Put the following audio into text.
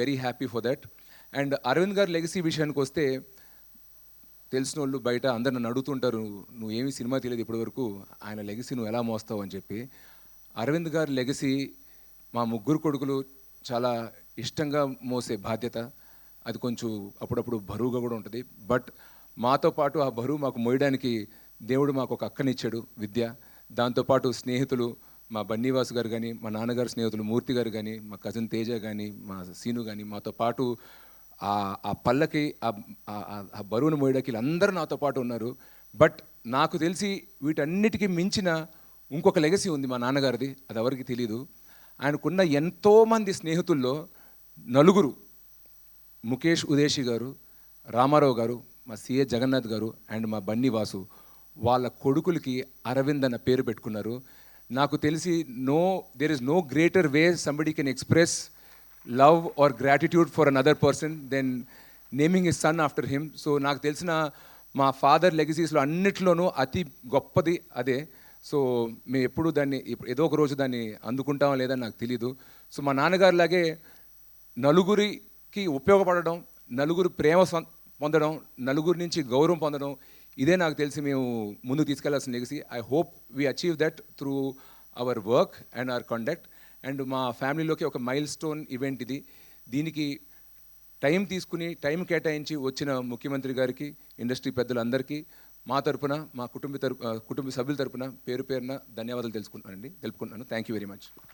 Very happy for that. And Arvind గారి legacy విషయానికి వస్తే, తెలిసిన వాళ్ళు బయట అందరు నన్ను అడుగుతుంటారు, నువ్వు ఏమీ సినిమా తెలియదు ఇప్పటివరకు, ఆయన లెగసీ నువ్వు ఎలా మోస్తావు అని చెప్పి. అరవింద్ గారి లెగసీ మా ముగ్గురు కొడుకులు చాలా ఇష్టంగా మోసే బాధ్యత. అది కొంచెం అప్పుడప్పుడు బరువుగా కూడా ఉంటుంది. బట్ మాతో పాటు ఆ బరువు మాకు మోయడానికి దేవుడు మాకు ఒక అక్కనిచ్చాడు, విద్య. దాంతోపాటు స్నేహితులు, మా బన్నీవాసు గారు కానీ, మా నాన్నగారు స్నేహితులు మూర్తి గారు కానీ, మా కజిన్ తేజ కానీ, మా సీను కానీ, మాతో పాటు ఆ పల్లకి ఆ బరువును మోయడానికి వీళ్ళందరూ నాతో పాటు ఉన్నారు. బట్ నాకు తెలిసి వీటన్నిటికీ మించిన ఇంకొక లెగసీ ఉంది మా నాన్నగారిది, అది ఎవరికి తెలీదు. ఆయనకున్న ఎంతోమంది స్నేహితుల్లో నలుగురు, ముఖేష్ ఉదేశి గారు, రామారావు గారు, మా సిఏ జగన్నాథ్ గారు అండ్ మా బన్నీ వాసు, వాళ్ళ కొడుకులకి అరవింద్ అన్న పేరు పెట్టుకున్నారు. నాకు తెలిసి there is no greater way somebody can express love or gratitude for another person than naming his son after him. So నాకు తెలిసిన మా ఫాదర్ లెగసీస్లో అన్నిట్లోనూ అతి గొప్పది అదే. సో మేము ఎప్పుడు దాన్ని ఏదో ఒక రోజు దాన్ని అందుకుంటామో లేదని నాకు తెలీదు. సో మా నాన్నగారిలాగే నలుగురికి ఉపయోగపడడం, నలుగురు ప్రేమ పొందడం, నలుగురి నుంచి గౌరవం పొందడం, ఇదే నాకు తెలిసి మేము ముందుకు తీసుకెళ్లాల్సిన legacy. I hope we achieve that through our work and our conduct. And మా ఫ్యామిలీలోకి ఒక మైల్ స్టోన్ ఈవెంట్ ఇది. దీనికి టైం తీసుకుని, టైం కేటాయించి వచ్చిన ముఖ్యమంత్రి గారికి, ఇండస్ట్రీ పెద్దలందరికీ మా తరపున, మా కుటుంబ సభ్యుల తరపున పేరు పేరున ధన్యవాదాలు తెలుపుకుంటున్నాను. Thank you very much.